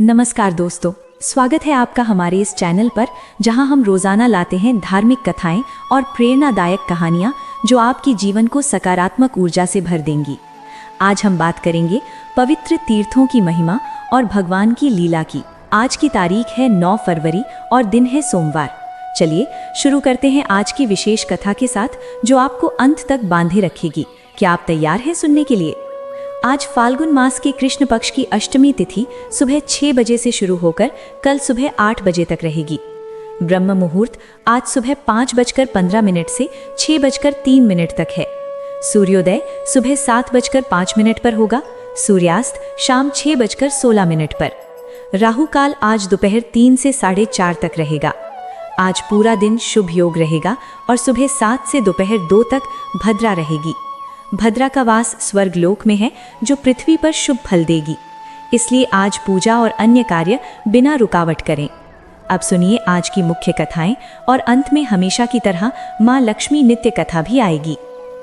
नमस्कार दोस्तों, स्वागत है आपका हमारे इस चैनल पर जहां हम रोजाना लाते हैं धार्मिक कथाएं और प्रेरणादायक कहानियां जो आपके जीवन को सकारात्मक ऊर्जा से भर देंगी। आज हम बात करेंगे पवित्र तीर्थों की महिमा और भगवान की लीला की। आज की तारीख है 9 फरवरी और दिन है सोमवार। चलिए शुरू करते हैं आज की विशेष कथा के साथ जो आपको अंत तक बांधे रखेगी। क्या आप तैयार हैं सुनने के लिए? आज फाल्गुन मास के कृष्ण पक्ष की अष्टमी तिथि सुबह 6 बजे से शुरू होकर कल सुबह 8 बजे तक रहेगी। ब्रह्म मुहूर्त आज सुबह 5:15 से 6:03 तक है। सूर्योदय सुबह 7:05 पर होगा। सूर्यास्त शाम 6:16 पर। राहु काल आज दोपहर 3 से 4:30 तक रहेगा। आज पूरा दिन शुभ योग रहेगा और सुबह 7 से दोपहर 2 तक भद्रा रहेगी। भद्रा का वास स्वर्ग लोक में है जो पृथ्वी पर शुभ फल देगी, इसलिए आज पूजा और अन्य कार्य बिना रुकावट करें। अब सुनिए आज की मुख्य कथाएं और अंत में हमेशा की तरह माँ लक्ष्मी नित्य कथा भी आएगी।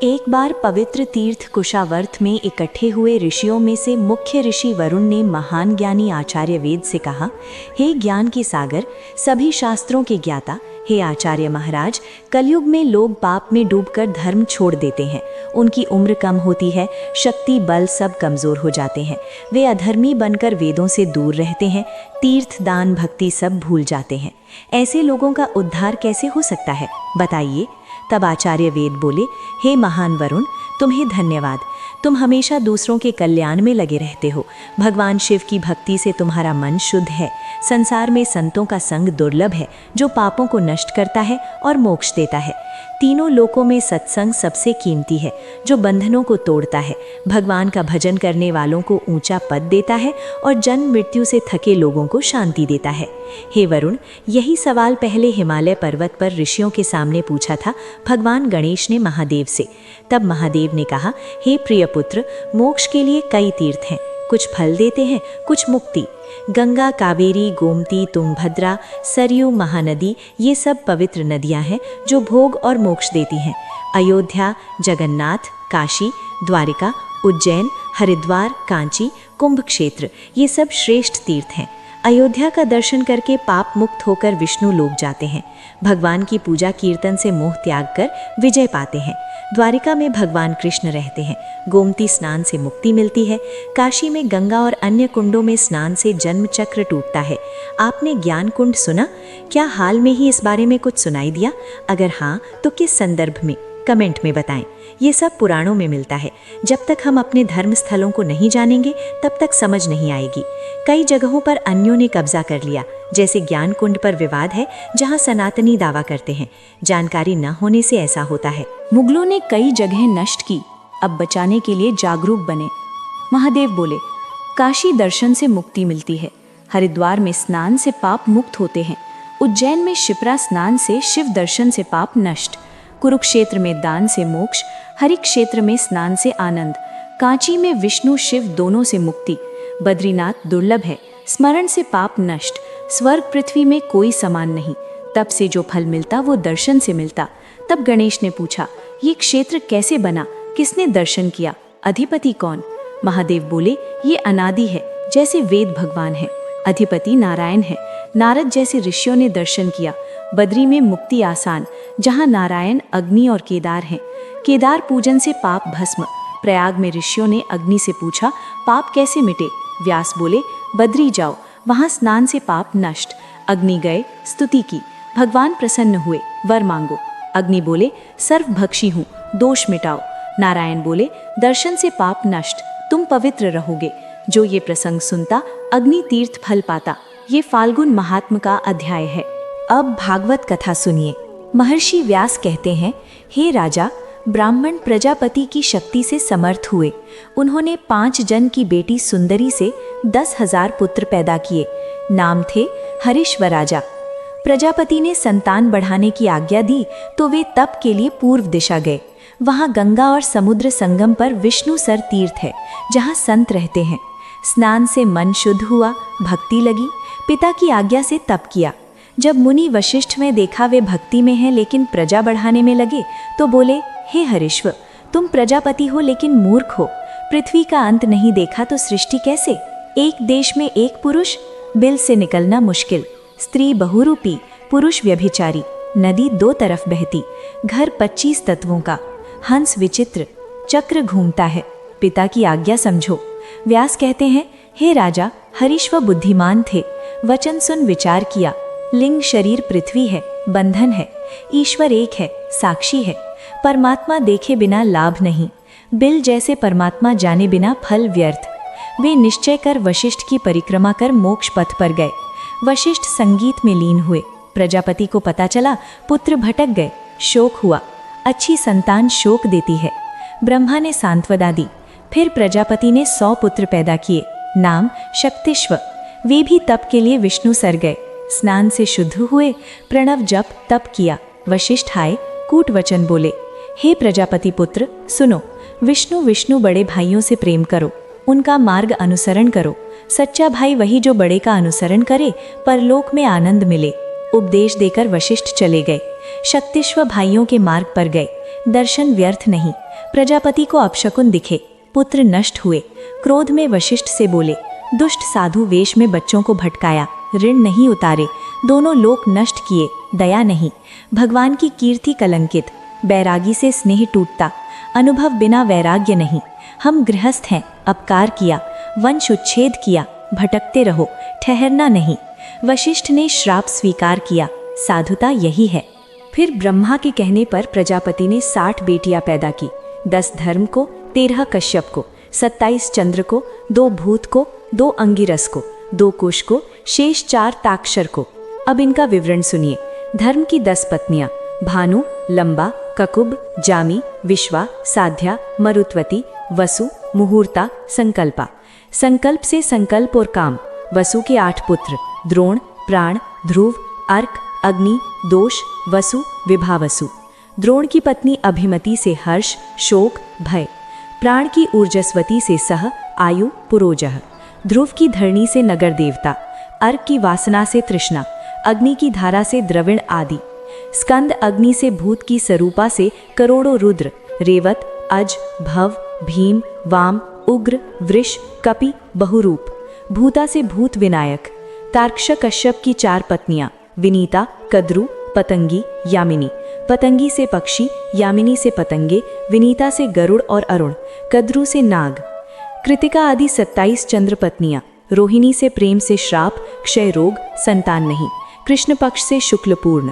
एक बार पवित्र तीर्थ कुशावर्त में इकट्ठे हुए ऋषियों में से मुख्य ऋषि वरुण ने महान ज्ञानी आचार्य वेद से कहा, हे ज्ञान के सागर, सभी शास्त्रों के ज्ञाता, हे आचार्य महाराज, कलयुग में लोग पाप में डूबकर धर्म छोड़ देते हैं। उनकी उम्र कम होती है, शक्ति बल सब कमजोर हो जाते हैं। वे अधर्मी बनकर वेदों से दूर रहते हैं, तीर्थ दान भक्ति सब भूल जाते हैं। ऐसे लोगों का उद्धार कैसे हो सकता है, बताइए? तब आचार्य वेद बोले, हे महान वरुण, तुम्हें धन्यवाद। तुम हमेशा दूसरों के कल्याण में लगे रहते हो। भगवान शिव की भक्ति से तुम्हारा मन शुद्ध है। संसार में संतों का संग दुर्लभ है जो पापों को नष्ट करता है और मोक्ष देता है। तीनों लोकों में सत्संग सबसे कीमती है जो बंधनों को तोड़ता है, भगवान का भजन करने वालों को ऊंचा पद देता है और जन्म मृत्यु से थके लोगों को शांति देता है। हे वरुण, यही सवाल पहले हिमालय पर्वत पर ऋषियों के सामने पूछा था भगवान गणेश ने महादेव से। तब महादेव ने कहा, हे प्रिय पुत्र, मोक्ष के लिए कई तीर्थ हैं, कुछ फल देते हैं, कुछ मुक्ति। गंगा, कावेरी, गोमती, तुंगभद्रा, सरयू, महानदी, ये सब पवित्र नदियां हैं जो भोग और मोक्ष देती हैं। अयोध्या, जगन्नाथ, काशी, द्वारिका, उज्जैन, हरिद्वार, कांची, कुंभ क्षेत्र, ये सब श्रेष्ठ तीर्थ हैं। अयोध्या का दर्शन करके पाप मुक्त होकर विष्णु लोक जाते हैं। भगवान की पूजा कीर्तन से मोह त्याग कर विजय पाते हैं। द्वारिका में भगवान कृष्ण रहते हैं। गोमती स्नान से मुक्ति मिलती है। काशी में गंगा और अन्य कुंडों में स्नान से जन्म चक्र टूटता है। आपने ज्ञान कुंड सुना? क्या हाल में ही इस बारे में कुछ सुनाई दिया? अगर हाँ, तो किस संदर्भ में? कमेंट में बताएं। ये सब पुराणों में मिलता है। जब तक हम अपने धर्म स्थलों को नहीं जानेंगे तब तक समझ नहीं आएगी। कई जगहों पर अन्यों ने कब्जा कर लिया, जैसे ज्ञान कुंड पर विवाद है जहां सनातनी दावा करते हैं। जानकारी न होने से ऐसा होता है। मुगलों ने कई जगहें नष्ट की, अब बचाने के लिए जागरूक बने। महादेव बोले, काशी दर्शन से मुक्ति मिलती है, हरिद्वार में स्नान से पाप मुक्त होते हैं, उज्जैन में शिप्रा स्नान से शिव दर्शन से पाप नष्ट, कुरुक्षेत्र में दान से मोक्ष, हरि क्षेत्र में स्नान से आनंद, कांची में विष्णु शिव दोनों से मुक्ति, बद्रीनाथ दुर्लभ है, स्मरण से पाप नष्ट, स्वर्ग पृथ्वी में कोई समान नहीं। तब से जो फल मिलता वो दर्शन से मिलता। तब गणेश ने पूछा, ये क्षेत्र कैसे बना, किसने दर्शन किया, अधिपति कौन? महादेव बोले, ये अनादि है, जैसे वेद भगवान है, अधिपति नारायण है। नारद जैसे ऋषियों ने दर्शन किया। बद्री में मुक्ति आसान, जहाँ नारायण, अग्नि और केदार हैं। केदार पूजन से पाप भस्म। प्रयाग में ऋषियों ने अग्नि से पूछा, पाप कैसे मिटे? व्यास बोले, बद्री जाओ, वहाँ स्नान से पाप नष्ट। अग्नि गए, स्तुति की, भगवान प्रसन्न हुए, वर मांगो। अग्नि बोले, सर्वभक्षी हूँ, दोष मिटाओ। नारायण बोले, दर्शन से पाप नष्ट, तुम पवित्र रहोगे। जो ये प्रसंग सुनता अग्नि तीर्थ फल पाता। ये फाल्गुन महात्म का अध्याय है। अब भागवत कथा सुनिए। महर्षि व्यास कहते हैं, हे राजा, ब्राह्मण प्रजापति की शक्ति से समर्थ हुए। उन्होंने 5 जन की बेटी सुंदरी से 10,000 पुत्र पैदा किए। नाम थे हरिश्वराजा। प्रजापति ने संतान बढ़ाने की आज्ञा दी तो वे तप के लिए पूर्व दिशा गए। वहाँ गंगा और समुद्र संगम पर विष्णु सर तीर्थ है जहाँ संत रहते हैं। स्नान से मन शुद्ध हुआ, भक्ति लगी, पिता की आज्ञा से तप किया। जब मुनि वशिष्ठ में देखा वे भक्ति में हैं लेकिन प्रजा बढ़ाने में लगे तो बोले, हे हरिश्व, तुम प्रजापति हो लेकिन मूर्ख हो। पृथ्वी का अंत नहीं देखा तो सृष्टि कैसे? एक देश में एक पुरुष, बिल से निकलना मुश्किल, स्त्री बहुरूपी, पुरुष व्यभिचारी, नदी दो तरफ बहती, घर 25 तत्वों का, हंस विचित्र, चक्र घूमता है, पिता की आज्ञा समझो। व्यास कहते हैं, हे राजा, हरीश्व बुद्धिमान थे, वचन सुन विचार किया, लिंग शरीर पृथ्वी है, बंधन है, ईश्वर एक है, साक्षी है, परमात्मा देखे बिना लाभ नहीं, बिल जैसे परमात्मा जाने बिना फल व्यर्थ। वे निश्चय कर वशिष्ठ की परिक्रमा कर मोक्ष पथ पर गए। वशिष्ठ संगीत में लीन हुए। प्रजापति को पता चला पुत्र भटक गए, शोक हुआ। अच्छी संतान शोक देती है। ब्रह्मा ने सांत्वना दी। फिर प्रजापति ने 100 पुत्र पैदा किए, नाम शक्तिश्व। वे भी तप के लिए विष्णु सर गए, स्नान से शुद्ध हुए, प्रणव जप तप किया। वशिष्ठ आए, कूट वचन बोले, हे प्रजापति पुत्र सुनो, विष्णु बड़े भाइयों से प्रेम करो, उनका मार्ग अनुसरण करो। सच्चा भाई वही जो बड़े का अनुसरण करे, परलोक में आनंद मिले। उपदेश देकर वशिष्ठ चले गए। शक्तिश्व भाइयों के मार्ग पर गए, दर्शन व्यर्थ नहीं। प्रजापति को अपशकुन दिखे, पुत्र नष्ट हुए। क्रोध में वशिष्ठ से बोले, दुष्ट साधु वेश में बच्चों को भटकाया, ऋण नहीं उतारे, दोनों लोक नष्ट किए, दया नहीं। भगवान की कीर्ति कलंकित, बैरागी से स्नेह टूटता, अनुभव बिना वैराग्य नहीं। हम गृहस्थ हैं, अपकार किया, वंश उच्छेद किया, भटकते रहो, ठहरना नहीं। वशिष्ठ ने श्राप स्वीकार किया, साधुता यही है। फिर ब्रह्मा के कहने पर प्रजापति ने 60 बेटियां पैदा की, 10 धर्म को, 13 कश्यप को, 27 चंद्र को, 2 भूत को, 2 अंगिरस को, 2 कुश को, शेष 4 ताक्षर को। अब इनका विवरण सुनिए। धर्म की 10 पत्नियां, भानु, लंबा, ककुब, जामी, विश्वा, साध्या, मरुत्वती, वसु, मुहूर्ता, संकल्पा। संकल्प से संकल्प और काम। वसु के 8 पुत्र, द्रोण, प्राण, ध्रुव, अर्क, अग्नि, दोष, वसु, विभावसु। द्रोण की पत्नी अभिमति से हर्ष, शोक, भय। प्राण की ऊर्जस्वती से सह, आयु, पुरोजह। ध्रुव की धरणी से नगर देवता। अर्क की वासना से तृष्णा। अग्नि की धारा से द्रविण आदि। स्कंद अग्नि से भूत की स्वरूपा से करोड़ों रुद्र। रेवत, अज, भव, भीम, वाम, उग्र, वृष, कपि, बहुरूप। भूता से भूत विनायक। तार्क्ष कश्यप की 4 पत्नियां, विनीता, कद्रु, पतंगी, यामिनी। पतंगी से पक्षी, यामिनी से पतंगे, विनीता से गरुड़ और अरुण, कद्रु से नाग। कृतिका आदि 27 चंद्र पत्नियां। रोहिणी से प्रेम से श्राप, क्षय रोग, संतान नहीं। कृष्ण पक्ष से शुक्ल पूर्ण।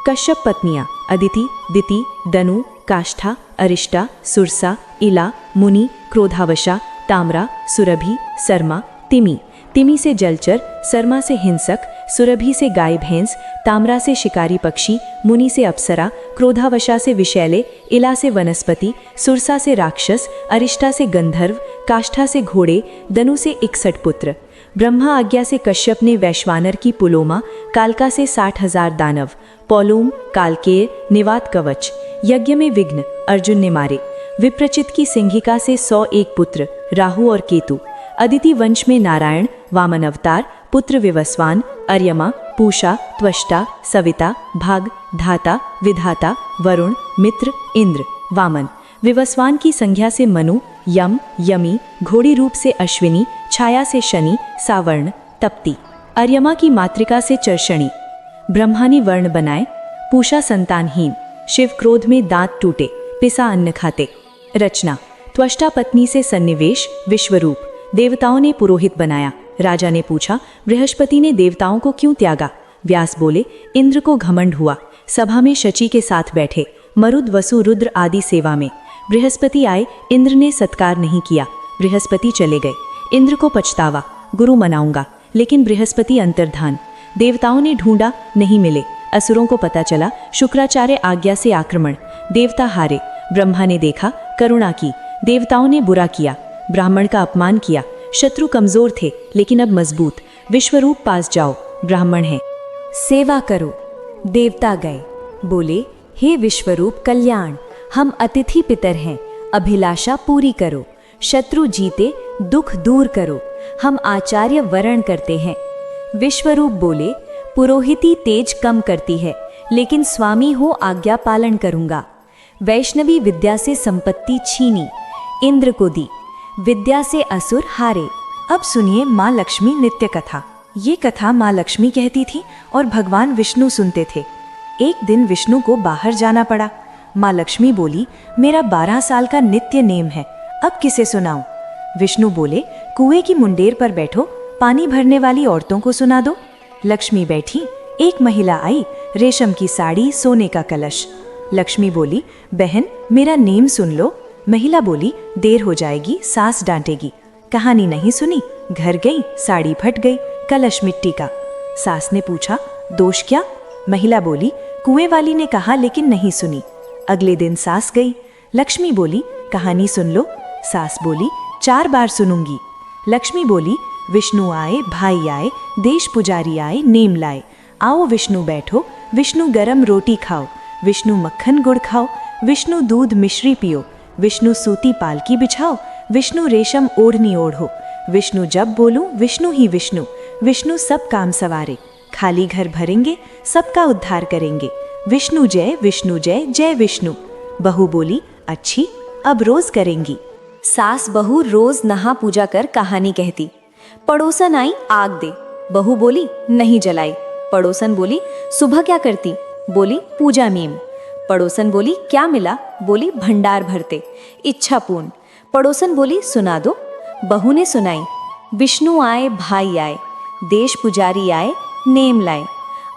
कश्यप पत्नियां, अदिति, दिति, दनु, काष्ठा, अरिष्टा, सुरसा, इला, मुनि, क्रोधावशा, ताम्रा, सुरभि, सरमा, तिमि। तिमि से जलचर, सरमा से हिंसक, सुरभि से गाय भैंस, ताम्रा से शिकारी पक्षी, मुनि से अप्सरा, क्रोधावशा से विशैले, इला से वनस्पति, सुरसा से राक्षस, अरिष्टा से गंधर्व, काष्ठा से घोड़े, दनु से 61 पुत्र। ब्रह्मा आज्ञा से कश्यप ने वैश्वानर की पुलोमा, कालका से 60,000 दानव, पौलूम, कालकेय, निवात कवच। यज्ञ में विघ्न, अर्जुन ने मारे। विप्रचित की सिंहिका से 101 पुत्र, राहु और केतु। अदिति वंश में नारायण, वामन अवतार, पुत्र विवस्वान, अर्यमा, पूषा, त्वष्टा, सविता, भाग, धाता, विधाता, वरुण, मित्र, इंद्र, वामन। विवस्वान की संज्ञा से मनु, यम, यमी, घोड़ी रूप से अश्विनी, छाया से शनि, सावर्ण, तप्ती। अर्यमा की मातृका से चर्षणी। ब्रह्मा ने वर्ण बनाए। पूषा संतानहीन, शिव क्रोध में दांत टूटे, पिसा अन्न खाते। रचना, त्वष्टा पत्नी से सन्निवेश, विश्वरूप। देवताओं ने पुरोहित बनाया। राजा ने पूछा, बृहस्पति ने देवताओं को क्यों त्यागा? व्यास बोले, इंद्र को घमंड हुआ। सभा में शची के साथ बैठे, मरुद, वसु, रुद्र आदि सेवा में। बृहस्पति आए, इंद्र ने सत्कार नहीं किया। बृहस्पति चले गए। इंद्र को पछतावा, गुरु मनाऊंगा, लेकिन बृहस्पति अंतर्धान। देवताओं ने ढूंढा, नहीं मिले। असुरों को पता चला, शुक्राचार्य आज्ञा से आक्रमण। देवता हारे। ब्रह्मा ने देखा, करुणा की। देवताओं ने बुरा किया, ब्राह्मण का अपमान किया। शत्रु कमजोर थे, लेकिन अब मजबूत। विश्वरूप पास जाओ, ब्राह्मण है, सेवा करो। देवता गए, बोले, हे विश्वरूप कल्याण, हम अतिथि पितर हैं, अभिलाषा पूरी करो। शत्रु जीते, दुख दूर करो, हम आचार्य वरण करते हैं। विश्वरूप बोले, पुरोहिती तेज कम करती है, लेकिन स्वामी हो आज्ञा पालन करूंगा। वैष्णवी विद्या से संपत्ति छीनी, इंद्र को दी। विद्या से असुर हारे। अब सुनिए माँ लक्ष्मी नित्य कथा। ये कथा माँ लक्ष्मी कहती थी और भगवान विष्णु सुनते थे। एक दिन विष्णु को बाहर जाना पड़ा। माँ लक्ष्मी बोली, मेरा 12 साल का नित्य नेम है, अब किसे सुनाऊं? विष्णु बोले, कुएं की मुंडेर पर बैठो, पानी भरने वाली औरतों को सुना दो। लक्ष्मी बैठी। एक महिला आई, रेशम की साड़ी, सोने का कलश। लक्ष्मी बोली, बहन मेरा नेम सुन लो। महिला बोली, देर हो जाएगी, सास डांटेगी। कहानी नहीं सुनी, घर गई, साड़ी फट गई, कलश मिट्टी का। सास ने पूछा, दोष क्या? महिला बोली, कुएं वाली ने कहा लेकिन नहीं सुनी। अगले दिन सास गई। लक्ष्मी बोली, कहानी सुन लो। सास बोली, 4 बार सुनूंगी। लक्ष्मी बोली, विष्णु आए, भाई आए, देश पुजारी आए, नेम लाए। आओ विष्णु बैठो, विष्णु गरम रोटी खाओ, विष्णु मक्खन गुड़ खाओ, विष्णु दूध मिश्री पियो, विष्णु सूती पालकी बिछाओ, विष्णु रेशम ओढ़नी ओढ़ो। विष्णु जब बोलूं विष्णु ही विष्णु, विष्णु सब काम सवारे, खाली घर भरेंगे, सबका उद्धार करेंगे। विष्णु जय जय विष्णु। बहू बोली, अच्छी, अब रोज करेंगी। सास बहू रोज नहा पूजा कर कहानी कहती। पड़ोसन आई, आग दे। बहू बोली, नहीं जलाई। पड़ोसन बोली, सुबह क्या करती? बोली, पूजा मीम। पड़ोसन बोली, क्या मिला? बोली, भंडार भरते, इच्छा पूर्ण। पड़ोसन बोली, सुना दो। बहू ने सुनाई, विष्णु आए, भाई आए, देश पुजारी आए, नेम लाए।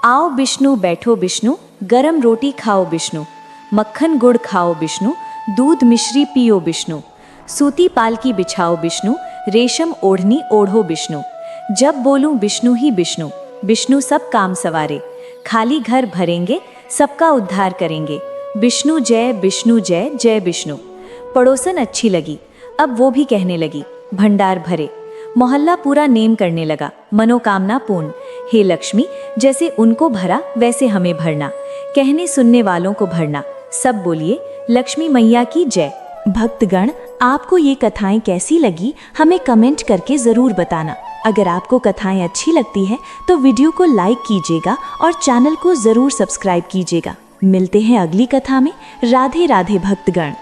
आओ विष्णु बैठो विष्णु, गरम रोटी खाओ विष्णु, मक्खन गुड़ खाओ विष्णु, दूध मिश्री पियो विष्णु, सूती पालकी बिछाओ विष्णु, रेशम ओढ़नी ओढ़ो विष्णु। जब बोलूं विष्णु ही विष्णु, विष्णु सब काम सवारे, खाली घर भरेंगे, सबका उद्धार करेंगे। विष्णु जय जय विष्णु। पड़ोसन अच्छी लगी, अब वो भी कहने लगी, भंडार भरे। मोहल्ला पूरा नेम करने लगा, मनोकामना पूर्ण। हे लक्ष्मी, जैसे उनको भरा वैसे हमें भरना, कहने सुनने वालों को भरना। सब बोलिए, लक्ष्मी मैया की जय। भक्तगण, आपको ये कथाएं कैसी लगी हमें कमेंट करके ज़रूर बताना। अगर आपको कथाएं अच्छी लगती है तो वीडियो को लाइक कीजिएगा और चैनल को ज़रूर सब्सक्राइब कीजिएगा। मिलते हैं अगली कथा में। राधे राधे भक्तगण।